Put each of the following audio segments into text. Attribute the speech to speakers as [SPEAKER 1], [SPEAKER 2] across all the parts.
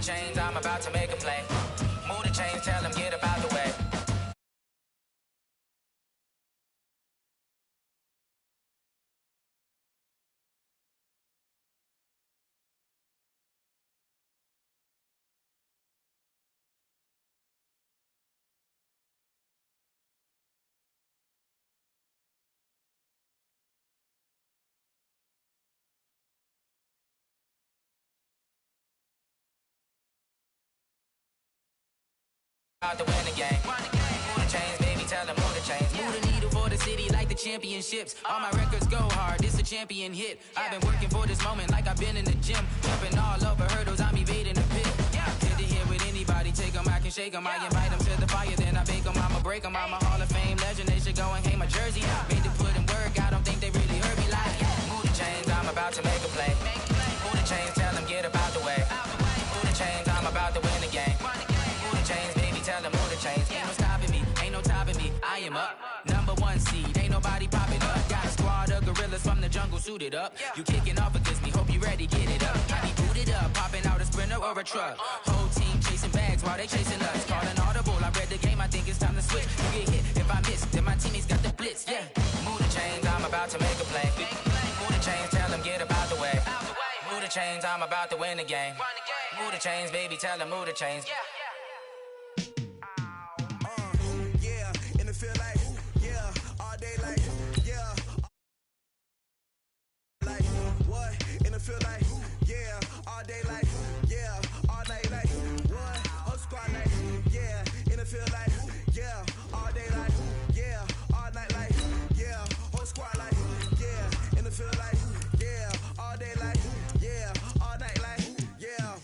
[SPEAKER 1] chains, I'm about to make a play. Move the chains, tell them get up out the way. Out to win the game. Move the chains, baby, tell them move the chains. Move the needle for the city like the championships. All my records go hard, this a champion hit. I've been working for this moment like I've been in the gym. Jumping all over hurdles, I'm evading the pit. Hit the hit with anybody, take them, I can shake them. I invite them to the fire, then I bake them, I'ma break them. I'm a Hall of Fame legend, they should go and hang my jersey. Made to put in work, I don't think they really heard me like. Move the chains, I'm about to make a play. Move the chains, tell them get up out the way. Move the chains, I'm about to win the game. Move the chains, baby, tell them move the chains. Ain't no stopping me, ain't no topping me. I am up, #1 seed, ain't nobody popping up. Got a squad of gorillas from the jungle suited up. You kicking off against me, hope you ready, get it up. I be booted up, popping out a Sprinter or a truck. Whole team chasing bags while they chasing us. Calling audible, I read the game, I think it's time to switch. You get hit, if I miss, then my teammates got the blitz, yeah. Move the chains, I'm about to make a play. Move the chains, tell them get up out the way. Move the chains, I'm about to win the game. Move the chains, baby, tell them move the chains.
[SPEAKER 2] Feel like, yeah, all day like, yeah, all night like, what? Whole squad like, yeah, in the field like, yeah, all day like, yeah, all night like, yeah, whole squad like, yeah, in the field like, yeah, all day like, yeah, all night like, yeah.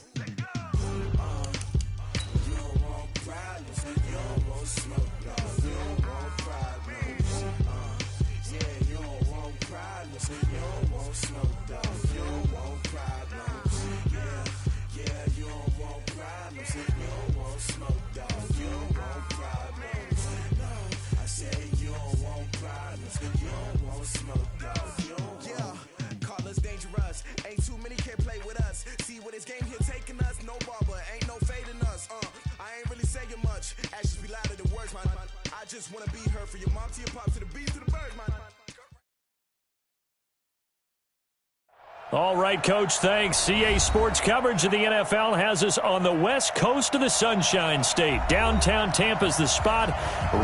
[SPEAKER 2] You don't want problems, you don't want smoke, no, you don't want problems. Yeah, you don't want problems, you don't want smoke, dog. Ain't too many can play with us. See what this game here taking us. No barber, ain't no fading us. I ain't really saying much. Actions be louder than words, man. I just wanna be heard, for your mom to your pop to the beat to the birds, man.
[SPEAKER 3] All right, Coach, thanks. CA Sports coverage of the NFL has us on the west coast of the Sunshine State. Downtown Tampa's the spot,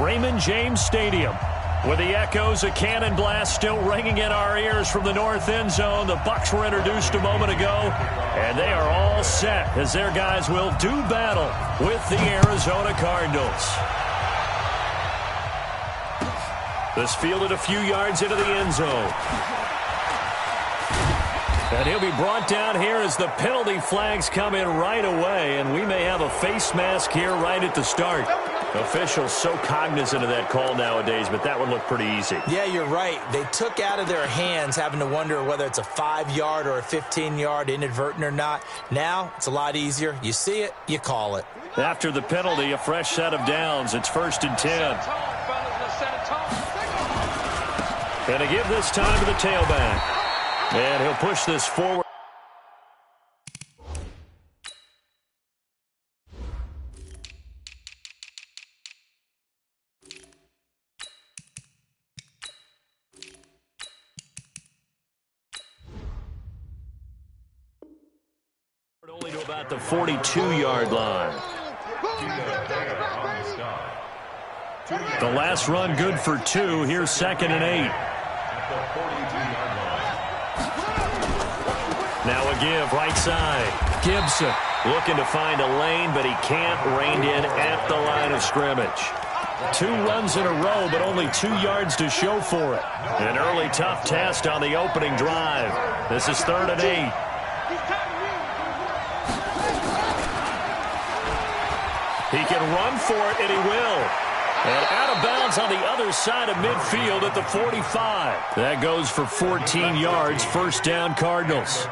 [SPEAKER 3] Raymond James Stadium. With the echoes of cannon blast still ringing in our ears from the north end zone, the Bucs were introduced a moment ago, and they are all set as their guys will do battle with the Arizona Cardinals. This fielded a few yards into the end zone. And he'll be brought down here as the penalty flags come in right away, and we may have a face mask here right at the start. Officials so cognizant of that call nowadays, but that one looked pretty easy.
[SPEAKER 4] Yeah, you're right. They took out of their hands having to wonder whether it's a 5-yard or a 15-yard inadvertent or not. Now, it's a lot easier. You see it, you call it.
[SPEAKER 3] After the penalty, a fresh set of downs. It's 1st and 10. And to give this time to the tailback. And he'll push this forward. Only to about the 42-yard line. The last run good for 2. Here's 2nd and 8. Now a give, right side. Gibson looking to find a lane, but he can't. Reined in at the line of scrimmage. 2 runs in a row, but only 2 yards to show for it. An early tough test on the opening drive. This is 3rd and 8. He can run for it, and he will. And out of bounds on the other side of midfield at the 45. That goes for 14 yards. 1st down, Cardinals.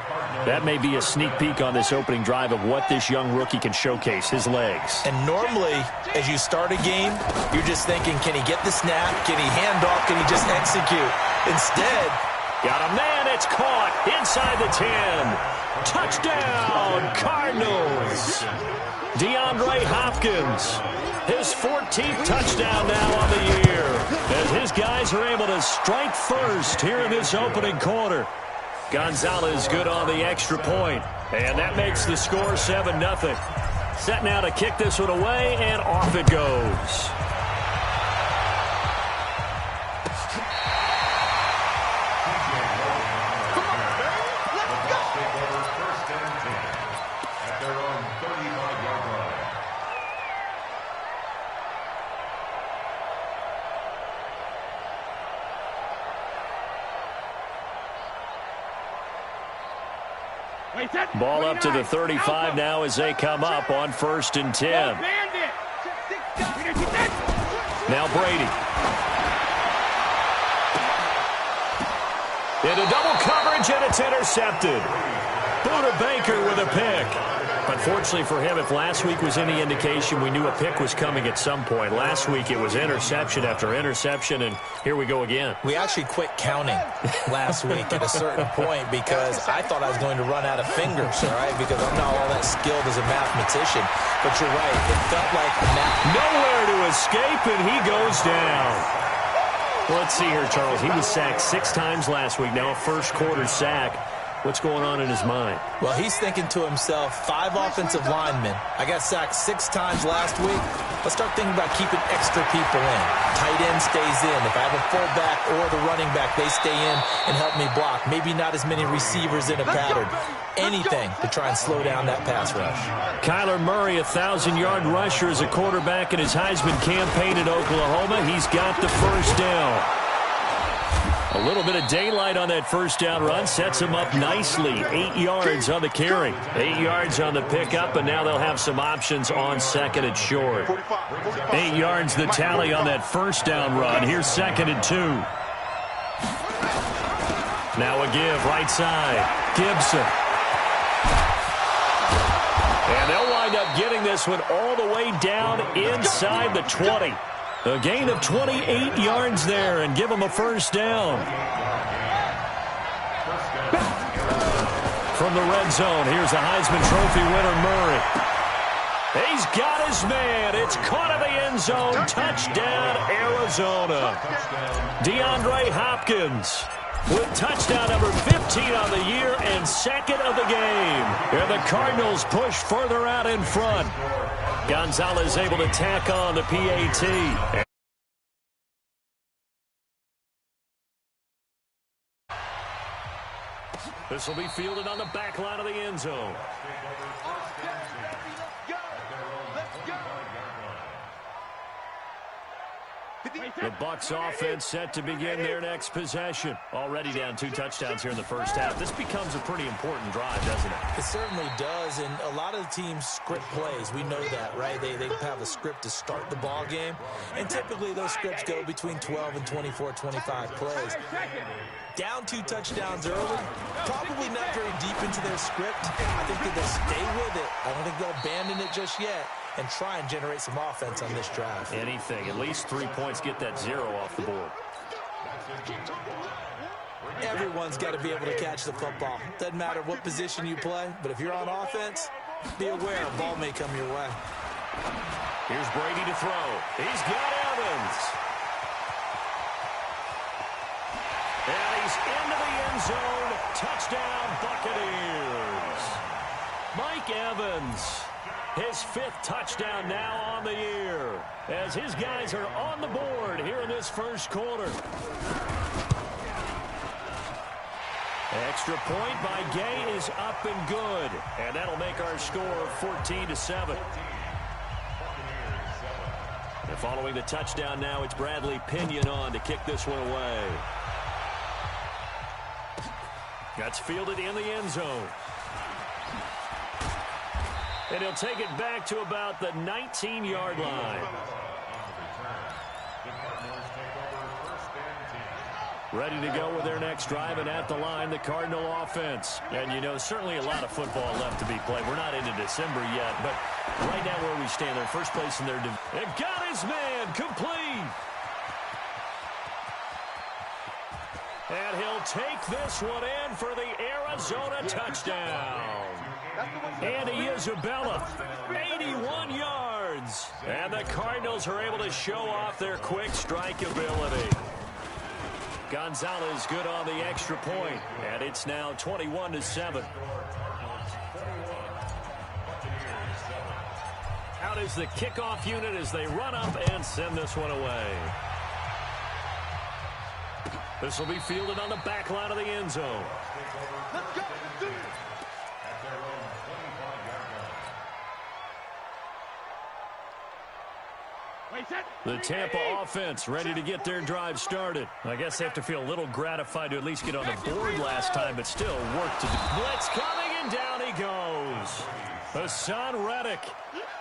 [SPEAKER 3] That may be a sneak peek on this opening drive of what this young rookie can showcase, his legs.
[SPEAKER 4] And normally, as you start a game, you're just thinking, can he get the snap? Can he hand off? Can he just execute? Instead,
[SPEAKER 3] got a man. It's caught inside the 10. Touchdown, Cardinals. DeAndre Hopkins, his 14th touchdown now on the year, as his guys are able to strike first here in this opening quarter. Gonzalez good on the extra point, and that makes the score 7-0. Set now to kick this one away, and off it goes. Ball up to the 35 now as they come up on 1st and 10. Now Brady. Into double coverage, and it's intercepted. Buda Baker with a pick. Unfortunately for him, if last week was any indication, we knew a pick was coming at some point. Last week it was interception after interception, and here we go again.
[SPEAKER 4] We actually quit counting last week at a certain point because I thought I was going to run out of fingers, all right, because I'm not all that skilled as a mathematician. But you're right, it felt like
[SPEAKER 3] nowhere to escape, and he goes down. Well, let's see here, Charles. He was sacked 6 times last week. Now a first-quarter sack. What's going on in his mind?
[SPEAKER 4] Well, he's thinking to himself, 5 offensive linemen. I got sacked 6 times last week. Let's start thinking about keeping extra people in. Tight end stays in. If I have a fullback or the running back, they stay in and help me block. Maybe not as many receivers in a pattern. Anything to try and slow down that pass rush.
[SPEAKER 3] Kyler Murray, a 1,000-yard rusher as a quarterback in his Heisman campaign at Oklahoma. He's got the first down. A little bit of daylight on that first down run sets him up nicely. 8 yards on the carry. 8 yards on the pickup, and now they'll have some options on 2nd and short. 8 yards the tally on that first down run. Here's 2nd and 2. Now a give, right side. Gibson. And they'll wind up getting this one all the way down inside the 20. A gain of 28 yards there and give him a first down. From the red zone, here's the Heisman Trophy winner, Murray. He's got his man. It's caught in the end zone. Touchdown, Arizona. DeAndre Hopkins with touchdown number 15 on the year and 2nd of the game. And the Cardinals push further out in front. Gonzalez able to tack on the PAT. This will be fielded on the back line of the end zone. The Bucs offense set to begin their next possession. Already down 2 touchdowns here in the first half. This becomes a pretty important drive, doesn't it?
[SPEAKER 4] It certainly does, and a lot of the teams script plays. We know that, right? They have a script to start the ball game, and typically those scripts go between 12 and 24, 25 plays. Down 2 touchdowns early, probably not very deep into their script. I think that they'll stay with it. I don't think they'll abandon it just yet and try and generate some offense on this drive.
[SPEAKER 3] Anything. At least 3 points, get that 0 off the board.
[SPEAKER 4] Everyone's got to be able to catch the football. Doesn't matter what position you play, but if you're on offense, be aware a ball may come your way.
[SPEAKER 3] Here's Brady to throw. He's got Evans. And he's into the end zone. Touchdown, Buccaneers. Mike Evans, his 5th touchdown now on the year, as his guys are on the board here in this first quarter. Extra point by Gay is up and good, and that'll make our score 14-7. And following the touchdown now, it's Bradley Pinion on to kick this one away. That's fielded in the end zone. And he'll take it back to about the 19-yard line. Ready to go with their next drive, and at the line, the Cardinal offense. And, you know, certainly a lot of football left to be played. We're not into December yet, but right now where we stand, they're first place in their division. And got his man complete. And he'll take this one in for the Arizona touchdown. And he Isabella, 81 yards. And the Cardinals are able to show off their quick strike ability. Gonzalez good on the extra point, and it's now 21-7. Out is the kickoff unit as they run up and send this one away. This will be fielded on the back line of the end zone.
[SPEAKER 2] Let's go.
[SPEAKER 3] The Tampa offense ready to get their drive started. I guess they have to feel a little gratified to at least get on the board last time, but still work to do. Blitz coming, and down he goes. Hassan Reddick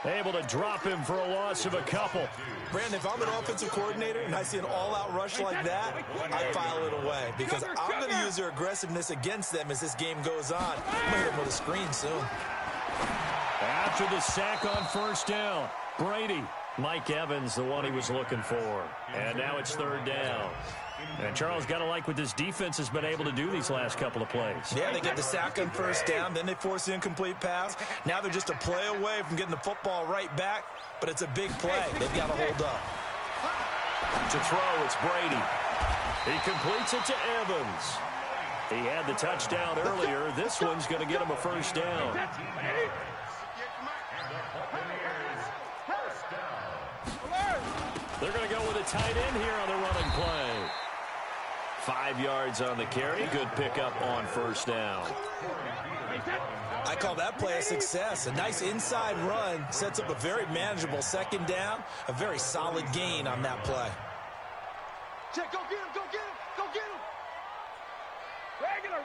[SPEAKER 3] able to drop him for a loss of a couple.
[SPEAKER 4] Brandon, if I'm an offensive coordinator and I see an all-out rush like that, I file it away because I'm going to use their aggressiveness against them as this game goes on. I'm going to hit them with a screen soon.
[SPEAKER 3] After the sack on first down, Brady. Mike Evans, the one he was looking for. And now it's third down. And Charles, got to like what this defense has been able to do these last couple of plays.
[SPEAKER 4] Yeah, they get the sack on first down, then they force the incomplete pass. Now they're just a play away from getting the football right back, but it's a big play. They've got to hold up.
[SPEAKER 3] To throw, it's Brady. He completes it to Evans. He had the touchdown earlier. This one's going to get him a first down. They're going to go with a tight end here on the running play. 5 yards on the carry. Good pickup on first down.
[SPEAKER 4] I call that play a success. A nice inside run sets up a very manageable second down. A very solid gain on that play.
[SPEAKER 2] Check, go get him, go get him, go get him. Regular.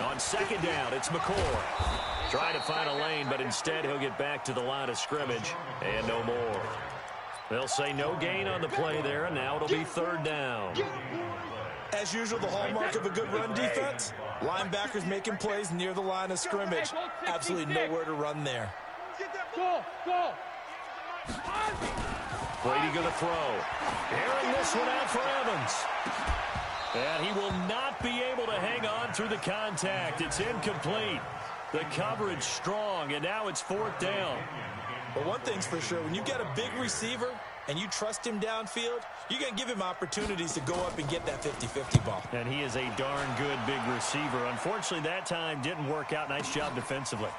[SPEAKER 3] On second down, it's McCoy. Trying to find a lane, but instead he'll get back to the line of scrimmage and no more. They'll say no gain on the play there, and now it'll be third down.
[SPEAKER 4] As usual, the hallmark of a good run defense, linebackers making plays near the line of scrimmage. Absolutely nowhere to run there.
[SPEAKER 2] Go.
[SPEAKER 3] Brady going to throw. Airing this one out for Evans. And he will not be able to hang on through the contact. It's incomplete. The coverage strong, and now it's fourth down.
[SPEAKER 4] But one thing's for sure, when you get a big receiver and you trust him downfield, you're going to give him opportunities to go up and get that 50-50 ball.
[SPEAKER 3] And he is a darn good big receiver. Unfortunately, that time didn't work out. Nice job defensively.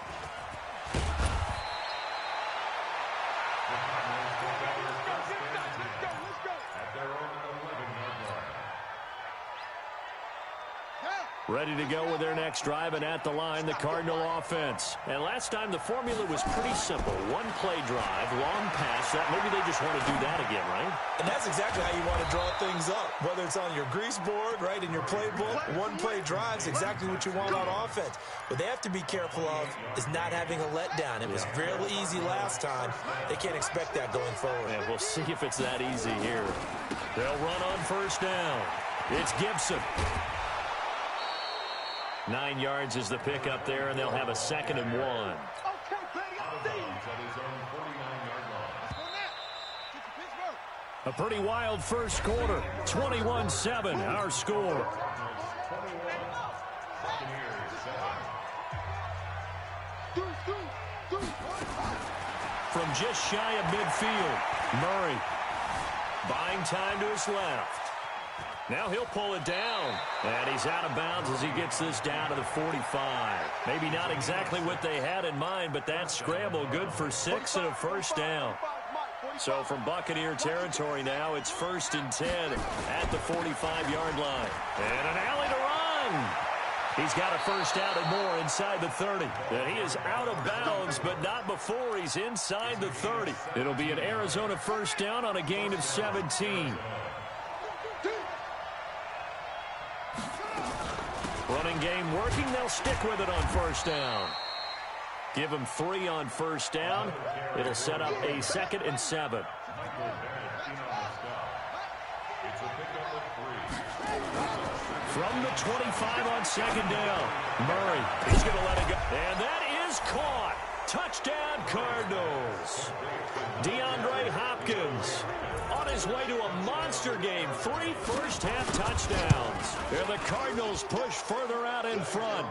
[SPEAKER 3] Ready to go with their next drive, and at the line, the Cardinal offense. And last time, the formula was pretty simple. One play drive, long pass. That maybe they just want to do that again, right?
[SPEAKER 4] And that's exactly how you want to draw things up. Whether it's on your grease board, right, in your playbook, one play drive's exactly what you want on offense. What they have to be careful of is not having a letdown. It was fairly easy last time. They can't expect that going forward.
[SPEAKER 3] Yeah, we'll see if it's that easy here. They'll run on first down. It's Gibson. 9 yards is the pickup there, and they'll have a 2nd and 1.
[SPEAKER 2] Okay, buddy, I see you.
[SPEAKER 3] A pretty wild first quarter. 21-7, our score. From just shy of midfield, Murray buying time to his left. Now he'll pull it down, and he's out of bounds as he gets this down to the 45. Maybe not exactly what they had in mind, but that scramble good for 6 and a first down. So from Buccaneer territory now, it's 1st and 10 at the 45-yard line. And an alley to run. He's got a first down and more inside the 30. And he is out of bounds, but not before he's inside the 30. It'll be an Arizona first down on a gain of 17. Running game working. They'll stick with it on first down. Give him 3 on first down. It'll set up a 2nd and 7. From the 25 on 2nd down. Murray, he's going to let it go. And that is caught. Touchdown, Cardinals. DeAndre Hopkins on his way to a monster game. 3 first-half touchdowns. And the Cardinals push further out in front.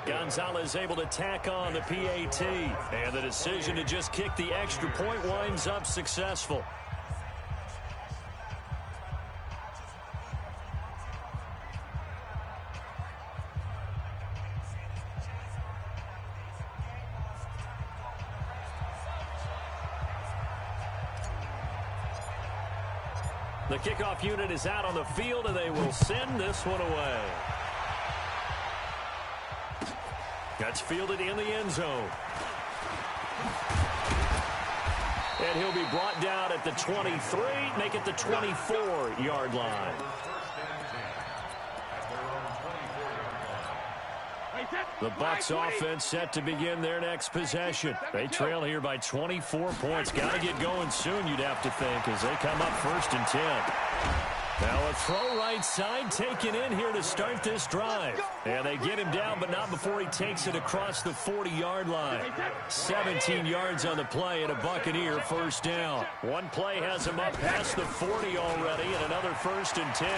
[SPEAKER 3] Gonzalez able to tack on the PAT. And the decision to just kick the extra point winds up successful. The kickoff unit is out on the field, and they will send this one away. That's fielded in the end zone. And he'll be brought down at the 23, make it the 24-yard line. The Bucs offense set to begin their next possession. They trail here by 24 points. Got to get going soon, you'd have to think, as they come up 1st and 10. Now a throw right side taken in here to start this drive. And they get him down, but not before he takes it across the 40-yard line. 17 yards on the play and a Buccaneer first down. One play has him up past the 40 already, and another 1st and 10.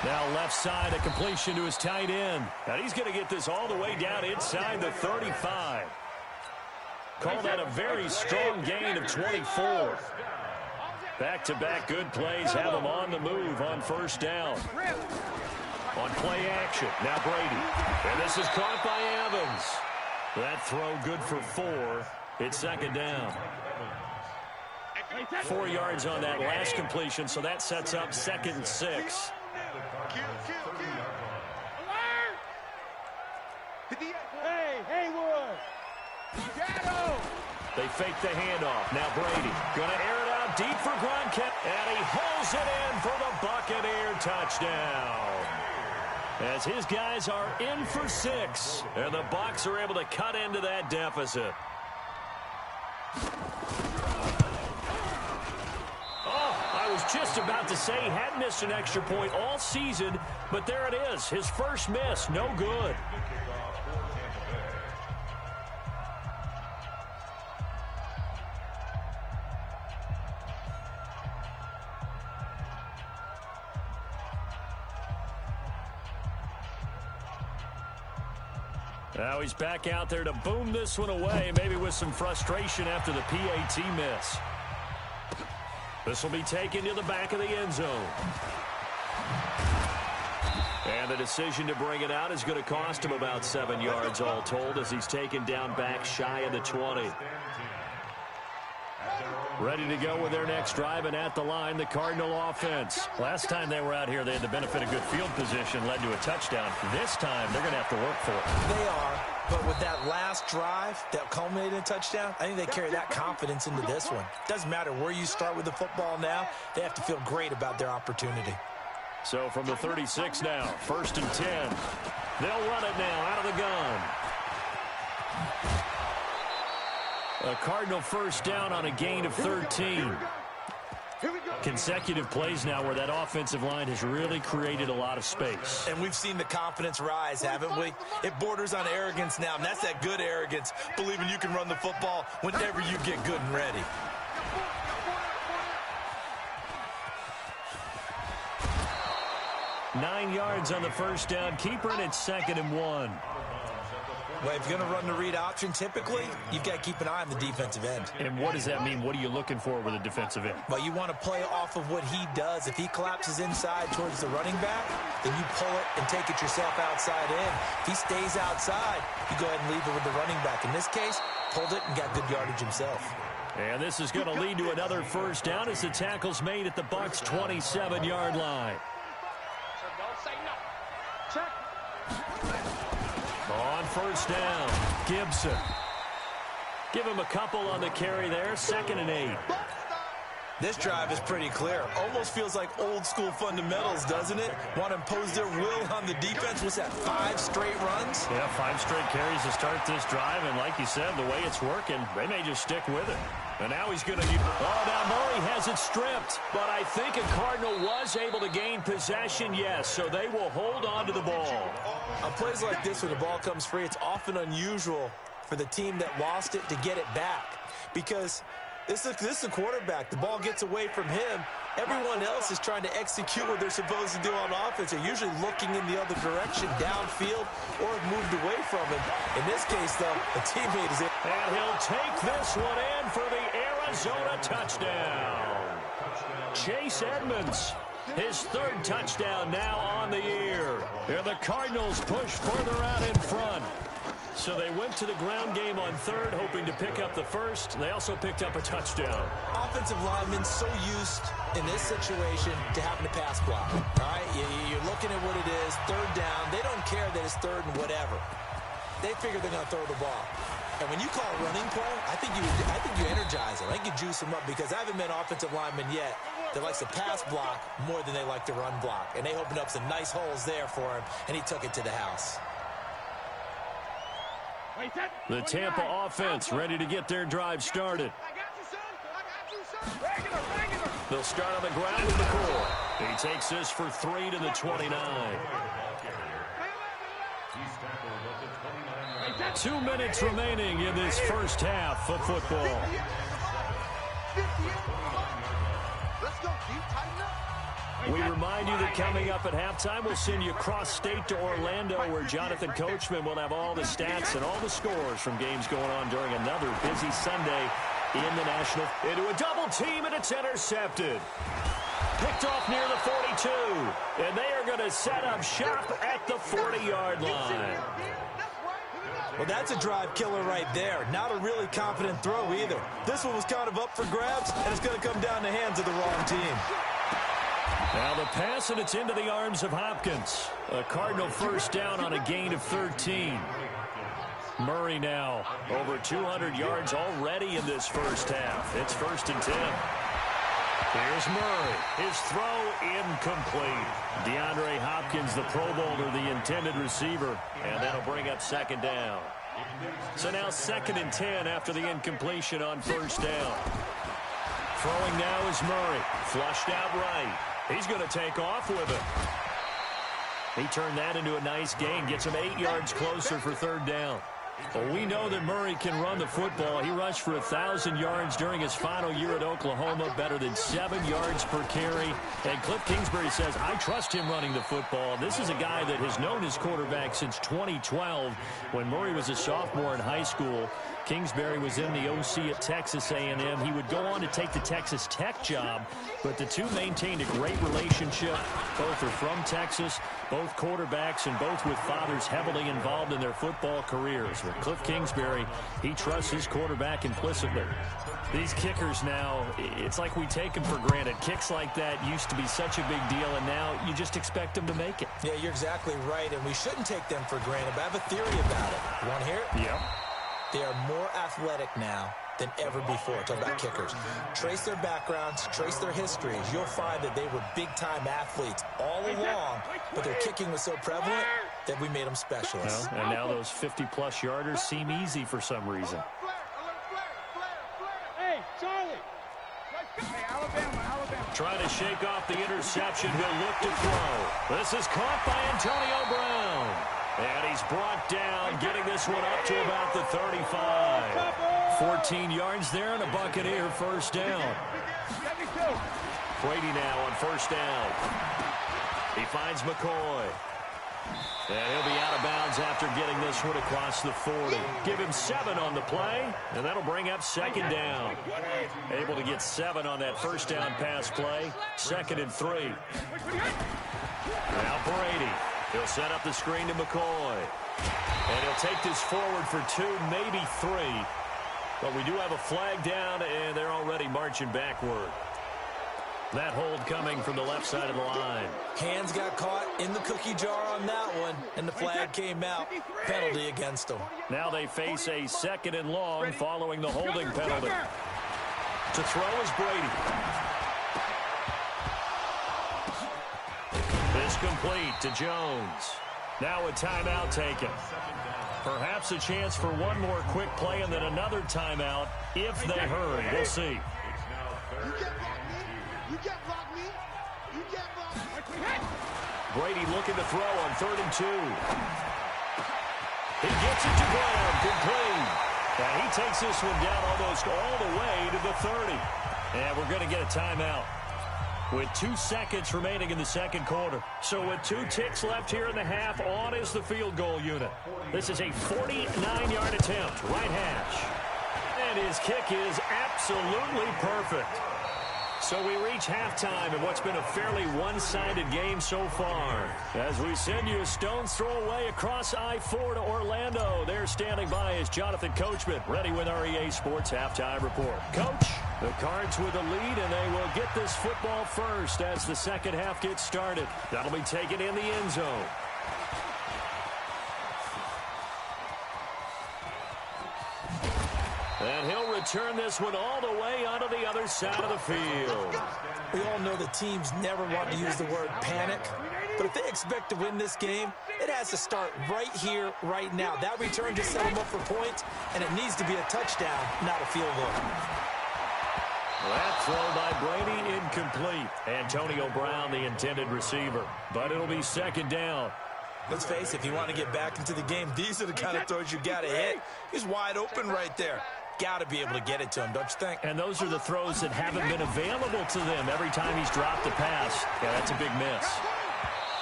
[SPEAKER 3] Now left side, a completion to his tight end. And he's going to get this all the way down inside the 35. Call that a very strong gain of 24. Back-to-back good plays have him on the move on first down. On play action, now Brady. And this is caught by Evans. That throw good for 4. It's 2nd down. 4 yards on that last completion, so that sets up 2nd and 6. They fake the handoff. Now Brady going to air it out deep for Gronkowski. And he hauls it in for the Buccaneer touchdown. As his guys are in for 6. And the Bucs are able to cut into that deficit. I was just about to say he hadn't missed an extra point all season, but there it is. His first miss, no good. Now he's back out there to boom this one away, maybe with some frustration after the PAT miss. This will be taken to the back of the end zone. And the decision to bring it out is going to cost him about 7 yards all told, as he's taken down back shy of the 20. Ready to go with their next drive, and at the line, the Cardinal offense. Last time they were out here, they had the benefit of good field position, led to a touchdown. This time, they're going to have to work for it. They are, but with that last drive that culminated in a touchdown, I think they carry that confidence into this one. Doesn't matter where you start with the football now, they have to feel great about their opportunity. So from the 36 now, 1st and 10. They'll run it now out of the gun. A Cardinal first down on a gain of 13. Consecutive plays now where that offensive line has really created a lot of space. And we've seen the confidence rise, haven't we? It borders on arrogance now, and that's that good arrogance, believing you can run the football whenever you get good and ready. Nine yards on the first down. Keeper, and it's 2nd and 1. Well, if you're going to run the read option, typically, you've got to keep an eye on the defensive end. And what does that mean? What are you looking for with a defensive end? Well, you want to play off of what he does. If he collapses inside towards the running back, then you pull it and take it yourself outside in. If he stays outside, you go ahead and leave it with the running back. In this case, pulled it and got good yardage himself. And this is going to lead to another first down as the tackle's made at the Bucs' 27-yard line. On first down, Gibson. Give him a couple on the carry there, 2nd and 8. This drive is pretty clear. Almost feels like old school fundamentals, doesn't it? Want to impose their will on the defense. What's that, 5 straight runs? Yeah, 5 straight carries to start this drive, and like you said, the way it's working, they may just stick with it. And now he's going to... Oh, now Murray has it stripped. But I think a Cardinal was able to gain possession, yes, so they will hold on to the ball. On plays like this, when the ball comes free, it's often unusual for the team that lost it to get it back. Because
[SPEAKER 4] This is the quarterback. The ball gets away from him. Everyone else is trying to execute what they're supposed to do on offense. They're usually looking in the other direction, downfield, or have moved away from him. In this case, though, a teammate is in.
[SPEAKER 3] And he'll take this one in for the Arizona touchdown. Chase Edmonds, his third touchdown now on the year. And the Cardinals push further out in front. So they went to the ground game on third, hoping to pick up the first. They also picked up a touchdown.
[SPEAKER 4] Offensive linemen so used in this situation to having to pass block. All right, you're looking at what it is, third down. They don't care that it's third and whatever. They figure they're going to throw the ball. And when you call a running play, I think you energize them. I think you juice them up because I haven't met offensive linemen yet that likes to pass block more than they like to run block. And they opened up some nice holes there for him, and he took it to the house.
[SPEAKER 3] The Tampa offense ready to get their drive started. They'll start on the ground with McCoy. He takes this for 3 to the 29. 2 minutes remaining in this first half of football. We remind you that coming up at halftime, we'll send you cross-state to Orlando, where Jonathan Coachman will have all the stats and all the scores from games going on during another busy Sunday in the National. Into a double team, and it's intercepted. Picked off near the 42, and they are going to set up shop at the 40-yard line.
[SPEAKER 4] Well, that's a drive killer right there. Not a really confident throw either. This one was kind of up for grabs, and it's going to come down the hands of the wrong team.
[SPEAKER 3] Now the pass, and it's into the arms of Hopkins. A Cardinal first down on a gain of 13. Murray now over 200 yards already in this first half. It's 1st and 10. Here's Murray. His throw incomplete. DeAndre Hopkins, the Pro Bowler, the intended receiver. And that'll bring up 2nd down. So now 2nd and 10 after the incompletion on 1st down. Throwing now is Murray. Flushed out right. He's going to take off with it. He turned that into a nice gain. Gets him 8 yards closer for 3rd down. Well, we know that Murray can run the football. He rushed for 1,000 yards during his final year at Oklahoma, better than 7 yards per carry. And Cliff Kingsbury says, I trust him running the football. This is a guy that has known his quarterback since 2012 when Murray was a sophomore in high school. Kingsbury was in the OC at Texas A&M. He would go on to take the Texas Tech job, but the two maintained a great relationship. Both are from Texas, both quarterbacks, and both with fathers heavily involved in their football careers. With Cliff Kingsbury, he trusts his quarterback implicitly. These kickers now, it's like we take them for granted. Kicks like that used to be such a big deal, and now you just expect them to make it.
[SPEAKER 4] Yeah, you're exactly right, and we shouldn't take them for granted, but I have a theory about it. You want to hear it?
[SPEAKER 3] Yeah.
[SPEAKER 4] They are more athletic now than ever before. Talk about kickers. Trace their backgrounds, trace their histories. You'll find that they were big-time athletes all along, but their kicking was so prevalent that we made them specialists.
[SPEAKER 3] Well, and now those 50-plus yarders seem easy for some reason.
[SPEAKER 5] Hey, Charlie. Hey, Alabama.
[SPEAKER 3] Trying to shake off the interception. He'll look to throw. This is caught by Antonio Brown. And he's brought down, getting this one up to about the 35. 14 yards there and a Buccaneer first down. Brady now on 1st down. He finds McCoy. And he'll be out of bounds after getting this one across the 40. Give him 7 on the play, and that'll bring up 2nd down. Able to get 7 on that first down pass play. 2nd and 3. Now Brady. He'll set up the screen to McCoy. And he'll take this forward for 2, maybe 3. But we do have a flag down, and they're already marching backward. That hold coming from the left side of the line.
[SPEAKER 4] Hands got caught in the cookie jar on that one, and the flag came out. Penalty against them.
[SPEAKER 3] Now they face a 2nd and long following the holding penalty. To throw is Brady. This complete to Jones. Now a timeout taken. Perhaps a chance for one more quick play and then another timeout if they hurry. We'll see.
[SPEAKER 5] You can't block me. You can't block me.
[SPEAKER 3] Brady looking to throw on 3rd and 2. He gets it to Brown, complete. And he takes this one down almost all the way to the 30. And we're going to get a timeout with 2 seconds remaining in the second quarter. So with 2 ticks left here in the half, on is the field goal unit. This is a 49-yard attempt, right hash. And his kick is absolutely perfect. So we reach halftime in what's been a fairly one-sided game so far. As we send you a stone's throw away across I-4 to Orlando. There standing by is Jonathan Coachman, ready with our EA Sports Halftime Report. Coach, the Cards with a lead, and they will get this football first as the second half gets started. That'll be taken in the end zone. And he'll return this one all the way onto the other side of the field.
[SPEAKER 4] We all know that teams never want to use the word panic, but if they expect to win this game, it has to start right here, right now. That return just set them up for points, and it needs to be a touchdown, not a field goal.
[SPEAKER 3] That throw by Brady incomplete. Antonio Brown, the intended receiver. But it'll be second down.
[SPEAKER 4] Let's face it, if you want to get back into the game, these are the kind of throws you got to hit. He's wide open right there. Got to be able to get it to him, don't you think?
[SPEAKER 3] And those are the throws that haven't been available to them every time he's dropped a pass. Yeah, that's a big miss.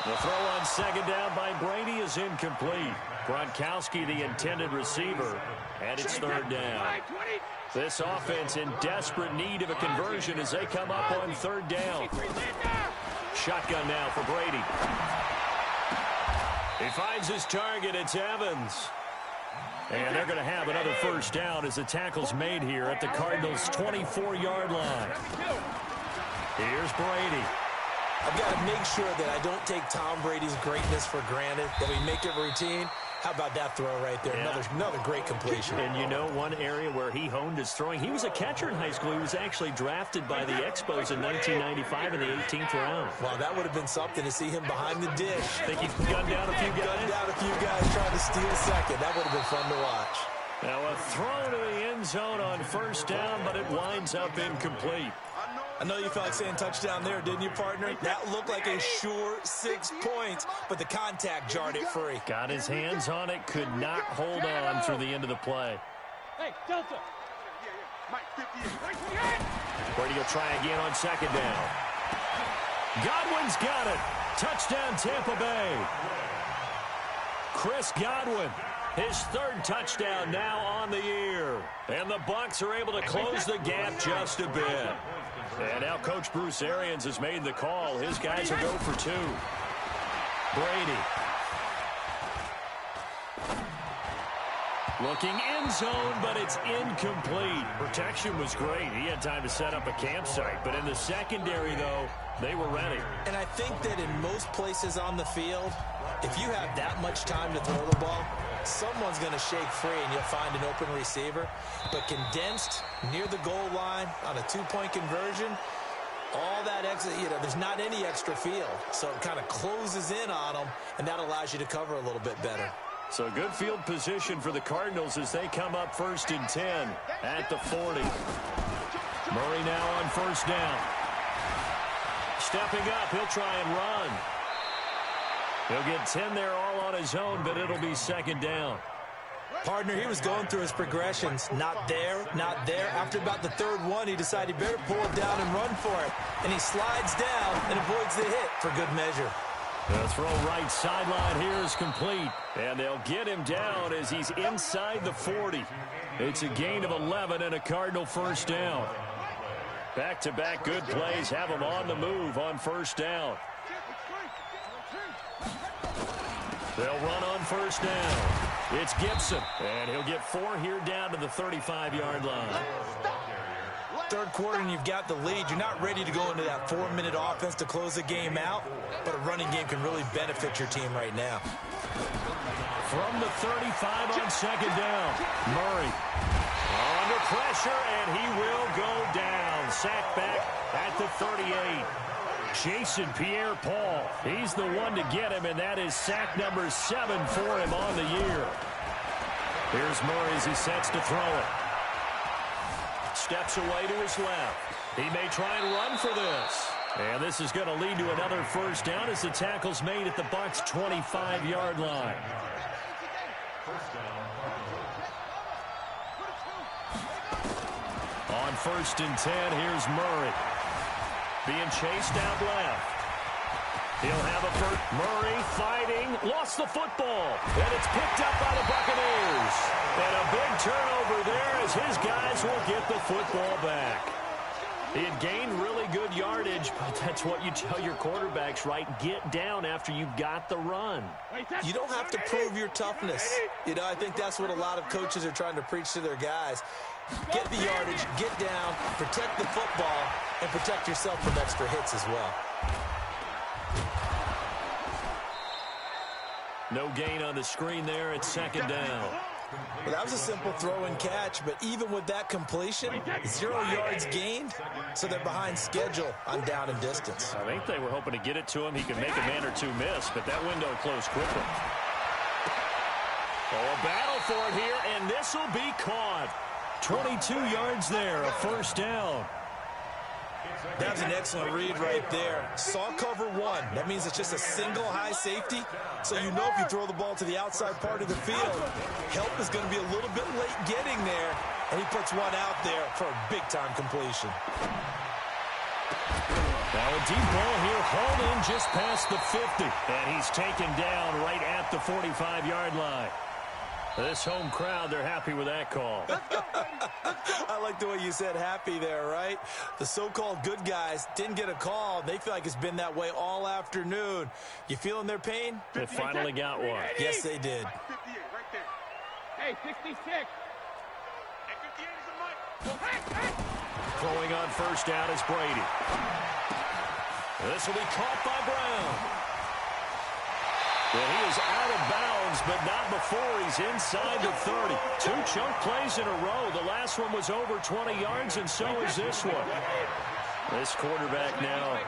[SPEAKER 3] The throw on second down by Brady is incomplete. Gronkowski, the intended receiver, and it's third down. This offense in desperate need of a conversion as they come up on third down. Shotgun now for Brady. He finds his target. It's Evans. And they're going to have another first down as the tackle's made here at the Cardinals' 24-yard line. Here's Brady.
[SPEAKER 4] I've got to make sure that I don't take Tom Brady's greatness for granted, that we make it routine. How about that throw right there? Yeah. Another great completion.
[SPEAKER 3] And you know, one area where he honed his throwing, he was a catcher in high school. He was actually drafted by the Expos in 1995 in the 18th round.
[SPEAKER 4] Wow, that would have been something to see him behind the dish.
[SPEAKER 3] Think he gunned down a few guys?
[SPEAKER 4] Gunned down a few guys trying to steal second. That would have been fun to watch.
[SPEAKER 3] Now a throw to the end zone on first down, but it winds up incomplete.
[SPEAKER 4] I know you felt like saying touchdown there, didn't you, partner? That looked like a sure 6 points, but the contact jarred it free.
[SPEAKER 3] Got his hands on it, could not hold on through the end of the play.
[SPEAKER 5] Hey, Delta.
[SPEAKER 3] Brady will try again on second down. Godwin's got it. Touchdown, Tampa Bay. Chris Godwin, his third touchdown now on the year. And the Bucs are able to close the gap just a bit. And now Coach Bruce Arians has made the call. His guys will go for 2. Brady. Looking end zone, but it's incomplete. Protection was great. He had time to set up a campsite. But in the secondary, though, they were ready.
[SPEAKER 4] And I think that in most places on the field, if you have that much time to throw the ball, someone's going to shake free and you'll find an open receiver. But condensed near the goal line on a 2-point conversion, all that extra, there's not any extra field. So it kind of closes in on them, and that allows you to cover a little bit better.
[SPEAKER 3] So good field position for the Cardinals as they come up 1st and 10 at the 40. Murray now on first down. Stepping up, he'll try and run. He'll get 10 there all on his own, but it'll be second down.
[SPEAKER 4] Partner, he was going through his progressions. Not there, not there. After about the third one, he decided he better pull it down and run for it. And he slides down and avoids the hit for good measure.
[SPEAKER 3] The throw right sideline here is complete. And they'll get him down as he's inside the 40. It's a gain of 11 and a Cardinal first down. Back-to-back good plays have him on the move on first down. They'll run on first down. It's Gibson, and he'll get 4 here down to the 35-yard line.
[SPEAKER 4] Third quarter and you've got the lead. You're not ready to go into that 4-minute offense to close the game out, but a running game can really benefit your team right now.
[SPEAKER 3] From the 35 on second down, Murray under pressure, and he will go down. Sacked back at the 38. Jason Pierre-Paul, he's the one to get him, and that is sack number 7 for him on the year. Here's Murray as he sets to throw it. Steps away to his left. He may try and run for this. And this is going to lead to another first down as the tackle's made at the Bucs' 25-yard line. On 1st and 10, here's Murray. Being chased out left. He'll have a first. Murray fighting. Lost the football. And it's picked up by the Buccaneers. And a big turnover there as his guys will get the football back. He had gained really good yardage, but that's what you tell your quarterbacks, right? Get down after you've got the run.
[SPEAKER 4] You don't have to prove your toughness. You know, I think that's what a lot of coaches are trying to preach to their guys. Get the yardage, get down, protect the football, and protect yourself from extra hits as well.
[SPEAKER 3] No gain on the screen there. It's 2nd down.
[SPEAKER 4] Well, that was a simple throw and catch, but even with that completion, 0 yards gained, so they're behind schedule on down and distance.
[SPEAKER 3] I think they were hoping to get it to him. He could make a man or two miss, but that window closed quickly. Oh, a battle for it here, and this will be caught. 22 yards there, a 1st down.
[SPEAKER 4] That's an excellent read right there. Saw cover 1. That means it's just a single high safety. So you know if you throw the ball to the outside part of the field, help is going to be a little bit late getting there. And he puts one out there for a big-time completion.
[SPEAKER 3] Now a deep ball here, hauled in just past the 50. And he's taken down right at the 45-yard line. This home crowd, they're happy with that call.
[SPEAKER 4] I like the way you said happy there, right? The so-called good guys didn't get a call. They feel like it's been that way all afternoon. You feeling their pain?
[SPEAKER 3] They finally got one.
[SPEAKER 4] Yes, they did.
[SPEAKER 5] Hey, 66.
[SPEAKER 3] Throwing on 1st down is Brady. This will be caught by Brown. Well, he is out of bounds, but not before he's inside the 30. 2 chunk plays in a row. The last one was over 20 yards, and so is this one. This quarterback now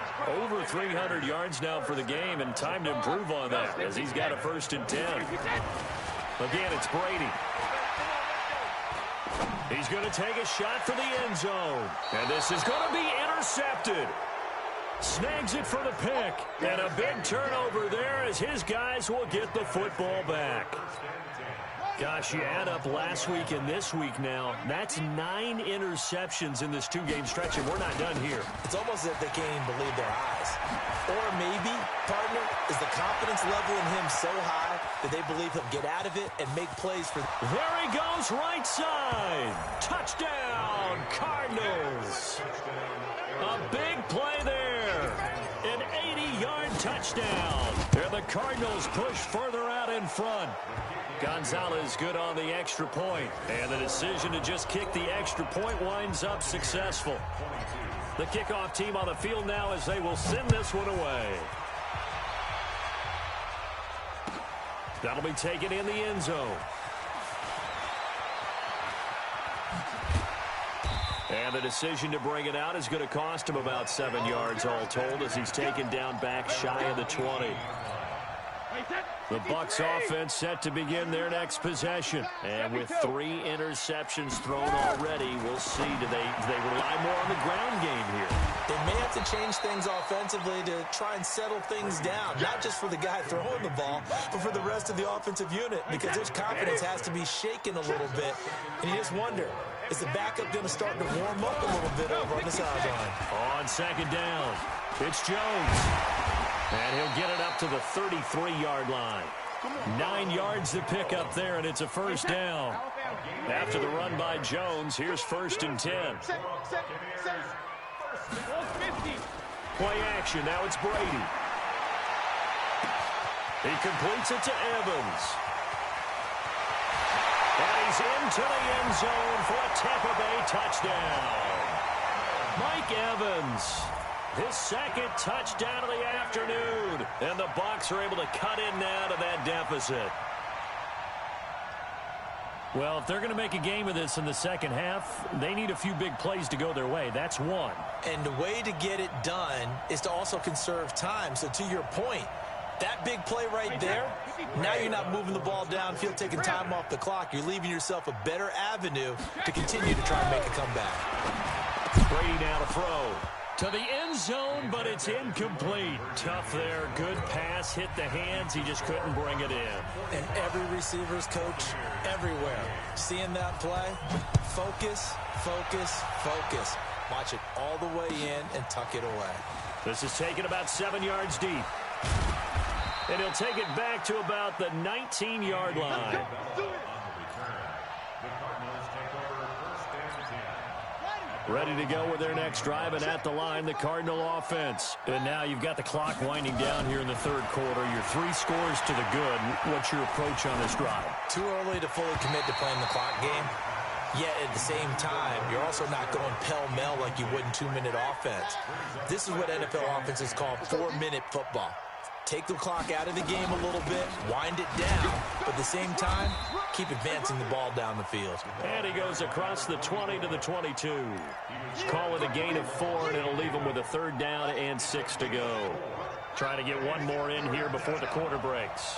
[SPEAKER 3] over 300 yards now for the game, and time to improve on that as he's got a 1st and 10. Again, it's Brady. He's going to take a shot for the end zone, and this is going to be intercepted. Snags it for the pick, and a big turnover there as his guys will get the football back. Gosh, you add up last week and this week now, that's 9 interceptions in this 2-game stretch, and we're not done here.
[SPEAKER 4] It's almost as if they can't even believe their eyes. Or maybe, partner, is the confidence level in him so high that they believe he'll get out of it and make plays for...
[SPEAKER 3] There he goes, right side. Touchdown, Cardinals. A big play there. An 80-yard touchdown. There the Cardinals push further out in front. Gonzalez good on the extra point. And the decision to just kick the extra point winds up successful. The kickoff team on the field now as they will send this one away. That'll be taken in the end zone. And the decision to bring it out is going to cost him about 7 yards all told as he's taken down back shy of the 20. The Bucs offense set to begin their next possession. And with 3 interceptions thrown already, we'll see do they rely more on the ground game here.
[SPEAKER 4] They may have to change things offensively to try and settle things down, not just for the guy throwing the ball, but for the rest of the offensive unit, because their confidence has to be shaken a little bit. And you just wonder, is the backup going to start to warm up a little bit over on the sideline?
[SPEAKER 3] On 2nd down, it's Jones. And he'll get it up to the 33-yard line. 9 yards to pick up there, and it's a 1st down. After the run by Jones, here's 1st and 10. Play action. Now it's Brady. He completes it to Evans. And he's into the end zone for a Tampa Bay touchdown. Mike Evans. His 2nd touchdown of the afternoon. And the Bucs are able to cut in now to that deficit. Well, if they're going to make a game of this in the second half, they need a few big plays to go their way. That's one.
[SPEAKER 4] And the way to get it done is to also conserve time. So to your point, that big play right there, now you're not moving the ball downfield, taking time off the clock. You're leaving yourself a better avenue to continue to try and make a comeback.
[SPEAKER 3] Brady now to throw. To the end zone, but it's incomplete. Tough there. Good pass. Hit the hands. He just couldn't bring it in.
[SPEAKER 4] And every receiver's coach everywhere. Seeing that play, focus, focus, focus. Watch it all the way in and tuck it away.
[SPEAKER 3] This is taken about 7 yards deep. And he'll take it back to about the 19-yard line. Ready to go with their next drive, and at the line, the Cardinal offense. And now you've got the clock winding down here in the third quarter. You're 3 scores to the good. What's your approach on this drive?
[SPEAKER 4] Too early to fully commit to playing the clock game. Yet at the same time, you're also not going pell-mell like you would in 2-minute offense. This is what NFL offenses call 4-minute football. Take the clock out of the game a little bit, wind it down, but at the same time, keep advancing the ball down the field.
[SPEAKER 3] And he goes across the 20 to the 22. Call it a gain of 4, and it'll leave him with a 3rd down and 6 to go. Trying to get one more in here before the quarter breaks.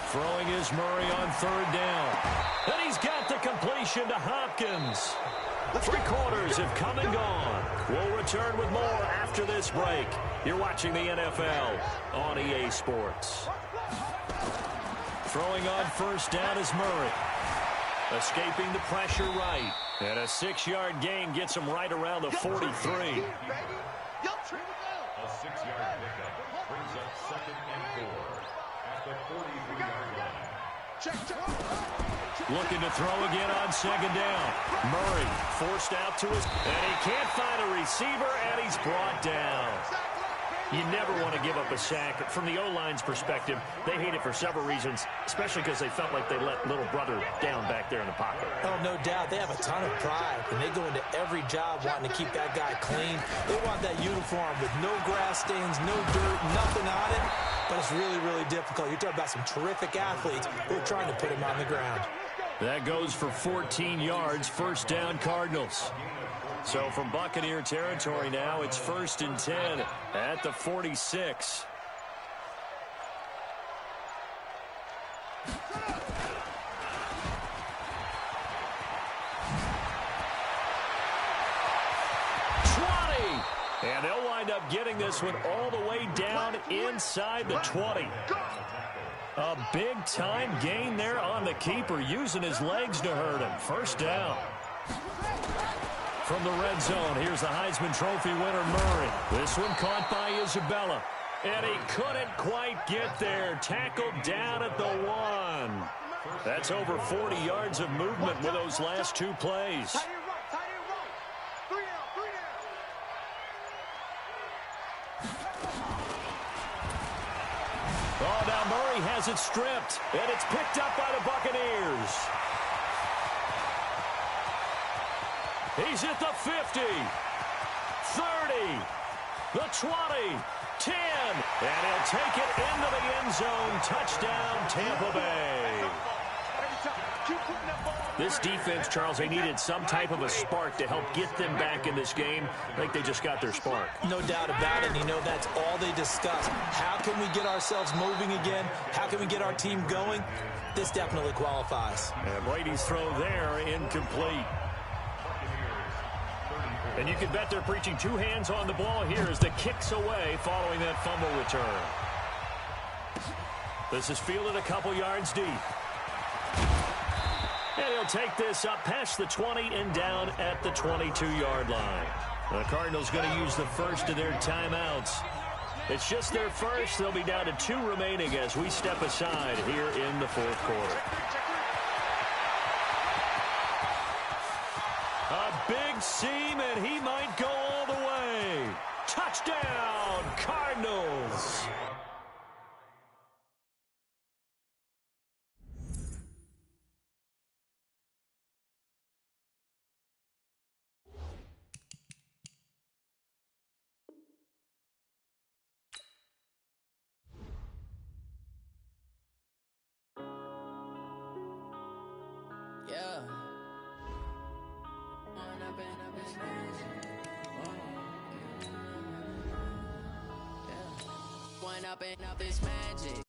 [SPEAKER 3] Throwing is Murray on 3rd down. And he's got the completion to Hopkins. 3 quarters have come and gone. We'll return with more after this break. You're watching the NFL on EA Sports. Throwing on 1st down is Murray. Escaping the pressure right. And a 6-yard gain gets him right around the 43.
[SPEAKER 5] A 6-yard pickup brings up 2nd and 4 at the 43-yard line.
[SPEAKER 3] Looking to throw again on 2nd down. Murray forced out to his, and he can't find a receiver, and he's brought down. You never want to give up a sack. From the O-line's perspective, they hate it for several reasons, especially because they felt like they let little brother down back there in the pocket.
[SPEAKER 4] Oh, no doubt. They have a ton of pride, and they go into every job wanting to keep that guy clean. They want that uniform with no grass stains, no dirt, nothing on it. But it's really, really difficult. You're talking about some terrific athletes who are trying to put him on the ground.
[SPEAKER 3] That goes for 14 yards, 1st down Cardinals. So from Buccaneer territory now, it's 1st and 10 at the 46. And they'll wind up getting this one all the way down inside the 20. A big-time gain there on the keeper, using his legs to hurt him. 1st down. From the red zone, here's the Heisman Trophy winner, Murray. This one caught by Isabella. And he couldn't quite get there. Tackled down at the 1. That's over 40 yards of movement with those last 2 plays. Oh, now Murray has it stripped, and it's picked up by the Buccaneers. He's at the 50, 30, the 20, 10, and he'll take it into the end zone. Touchdown, Tampa Bay. This defense, Charles, they needed some type of a spark to help get them back in this game. I think they just got their spark.
[SPEAKER 4] No doubt about it. And you know, that's all they discussed. How can we get ourselves moving again? How can we get our team going? This definitely qualifies.
[SPEAKER 3] And Brady's throw there, incomplete. And you can bet they're preaching 2 hands on the ball here as the kick's away following that fumble return. This is fielded a couple yards deep. And he'll take this up past the 20 and down at the 22-yard line. The Cardinals going to use the first of their timeouts. It's just their first. They'll be down to 2 remaining as we step aside here in the 4th quarter. A big seam, and he might go all the way. Touchdown, Cardinals.
[SPEAKER 1] Yeah. One up and up is magic.